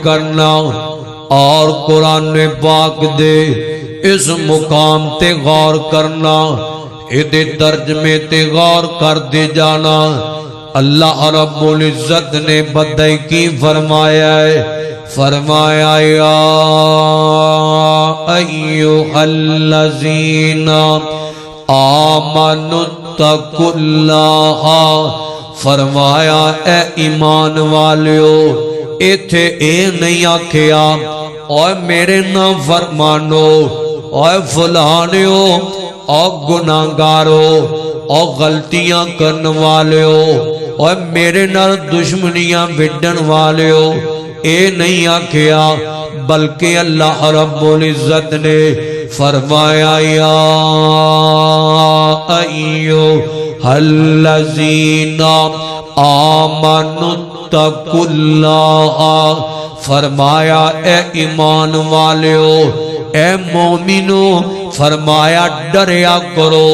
کرنا اور قرآن پاک دے اس مقام تے غور کرنا، ایدے ترجمے تے غور کر دے جانا۔ اللہ رب العزت نے بدائی کی فرمایا ہے، فرمایا یا ایھا الذین آمنوا اتقوا اللہ، فرمایا اے ایمان والیو، ایتھے اے نہیں آکھیا اوے میرے نہ فرمانو، اوے فلانیو، او گناہگارو، او غلطیاں کرن والیو، اوے میرے نال دشمنیاں بھیڑن والیو، اے نہیں آکھیا، بلکہ اللہ رب العزت نے فرمایا یا ایھا الذین آمنوا اتقوا اللہ، فرمایا اے ایمان والیو، اے مومنو، فرمایا ڈریا کرو،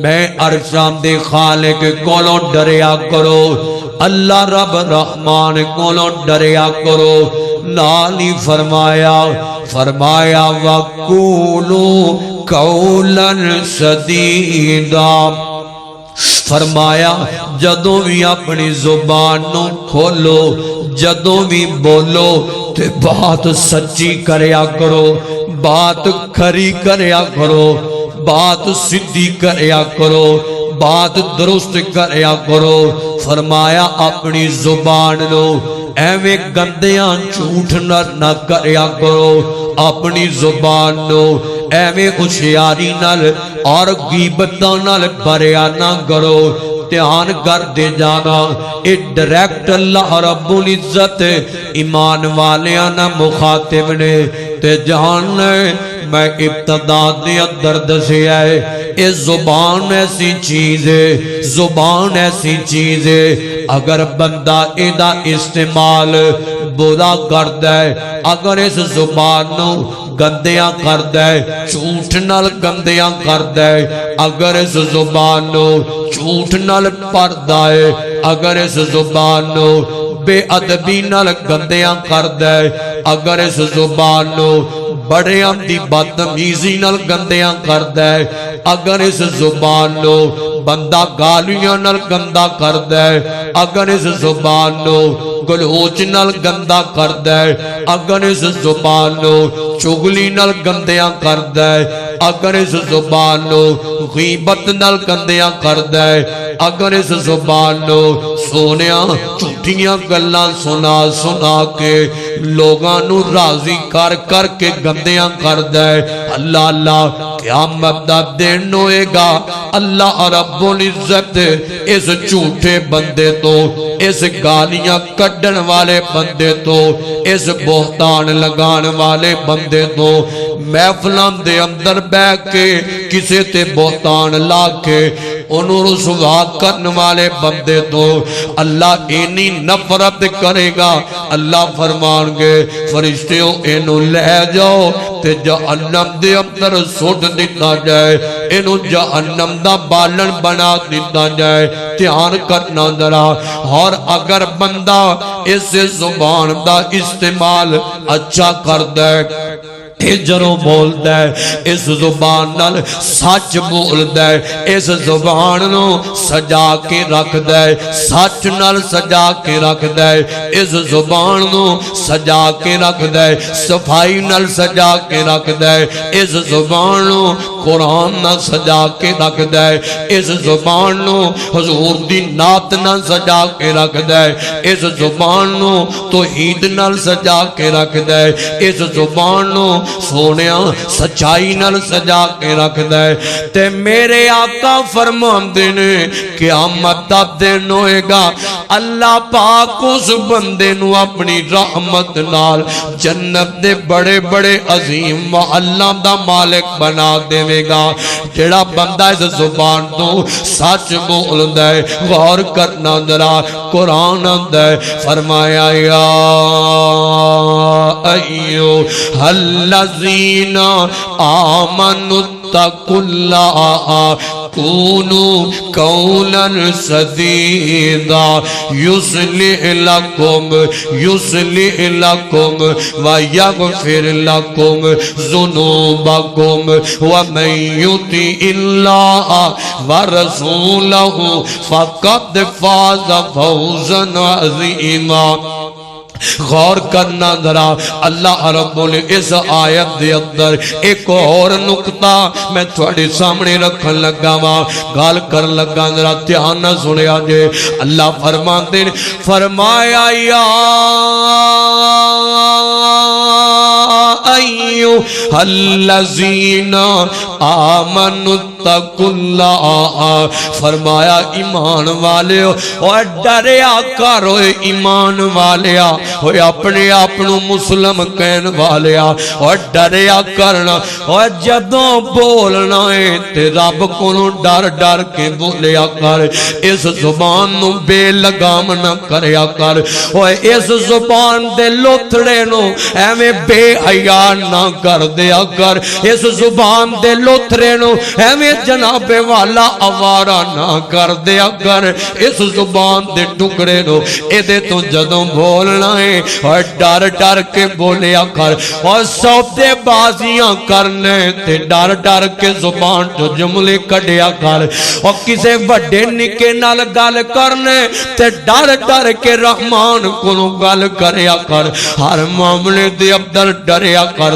میں عرشاں دے خالق کولوں ڈریا کرو، اللہ رب رحمان کولوں ڈریا کرو۔ نالی فرمایا وَقُولُوا قَوْلًا سَدِیدًا، فرمایا جدوں بھی اپنی زبان نو کھولو، جدوں بھی بولو تے بات سچی کریا کرو، بات کھری کریا کرو، بات سدھی کریا کرو، بات درست کریا کرو۔ فرمایا اپنی زبان نو ایویں گندیاں جھوٹ نہ کریا کرو، اپنی زبان نو ایویں ہوشیاری نال اور غیبتاں نال بھریا نہ کرو۔ دھیان کر دے جانا، اے ڈائریکٹ اللہ رب العزت ایمان والیاں نہ مخاطب نے تے جان میں ابتدا دے اندر دسیا ہے، اے زبان ایسی چیز ہے، زبان ایسی چیز ہے، اگر بندہ ایدہ استعمال برا کردا ہے، اگر اس زبان نو گندیاں کردا ہے، جھوٹ نال گندیاں کردا ہے، اگر اس زبان نو جھوٹ نال پڑدا ہے، اگر اس زبان نو بے ادبی نال گندیاں کردا ہے، اگر اس زبان نو بڑیاں دی بدتمیزی نال گندیاں کردا ہے، اگر اس زبان نو بندہ گالیاں نال گندا کردا ہے، اگر اس زبان نو گلوچ نال گندا کردا ہے، اگر اس زبان نو چغلی نال گندیاں کردا ہے، اگر اس زبان نو غیبت نال گندیاں کردا ہے، اگر اس زبان نو سونیاں جھوٹیاں گلاں سنا کے لوگاں نو راضی کر کے گندیاں کردا ہے، اللہ قیامت دا دن ہوئے گا، اللہ رب العزت اس جھوٹے بندے تو، اس گالیاں کڈن والے بندے تو، اس بہتان لگان والے بندے تو، محفلاں دے اندر بیٹھ کے کسے تے بہتان لا کے انہوں رسوا کرن والے بندے تو اللہ اینی نفرت کرے گا۔ اللہ فرمان گے فرشتیوں اینو لے جاؤ تے جہنم دے اندر سوٹ دیتا جائے، اینو جہنم دا بالن بنا دیتا جائے۔ دھیان کرنا ذرا، اور اگر بندہ اس زبان دا استعمال اچھا کردا ہے، ہجروں بولدا ہے، اس زبان نال سچ بولدا ہے، اس زبان نو سجا کے رکھدا ہے، سچ نال سجا کے رکھدا ہے، اس زبان نو سجا کے رکھدا ہے، صفائی نال سجا کے رکھدا ہے، اس زبان نو قرآن نال سجا کے رکھدا ہے، اس زبان نو حضور دی نعت نال سجا کے رکھدا ہے، اس زبان نو توحید نال سجا کے رکھدا ہے، اس زبان نو سونیاں سچائی نال سجا کے رکھدا ہے۔ تے میرے آقا فرماندے نے قیامت دا دن ہوئے گا، اللہ پاک اس بندے نو اپنی رحمت نال جنت دے بڑے بڑے عظیم محلاں دا مالک بنا دے گا۔ جڑا بندہ اس زبان تو سچ بولدا ہے، غور کرنا ذرا، قرآن آندا ہے، فرمایا یا ایھا الذین آمنوا اتقوا اللہ، قولوا قولا سديدا يصلح لكم ويغفر لكم ذنوبكم ومن يطع الله ورسوله فقد فاز فوزا عظيما. غور کرنا ذرا اللہ رب اس آیت دے اندر ایک اور نقطہ میں تھوڑے سامنے رکھن لگا وا گل کر لگا ذرا دھیان نہ سنیا جے. اللہ فرماندے فرمایا یا ایھا الذین آمنوا اتقوا اللہ، فرمایا ایمان والےو اور ڈریا کرو ایمان والیا ہوئے اپنے آپنو مسلم کہن والیا اور ڈریا کرنا اور جدوں بولنا ہے تے رب کو ڈر ڈر کے بولیا کر. اس زبان نو بے لگام نہ کریا کر اور اس زبان دے لوتھڑے نو ایویں بے حیا نہ کر دیا کر. اس زبان دے لوتھڑے نو ایویں جناب والا آوارہ نہ کر دیا کر. اس زبان دے ٹکڑے نو اے دے تو جدوں بولنا ہے اور ڈر ڈر کے بولیا کر اور سودے بازیاں کرنے تے ڈر ڈر کے زبان جو جملے کڈیا کر اور کسے بڑے نکے نال گل کرنے تے ڈر ڈر کے رحمان کو گل کریا کر. ہر معاملے دے اندر ڈریا کر.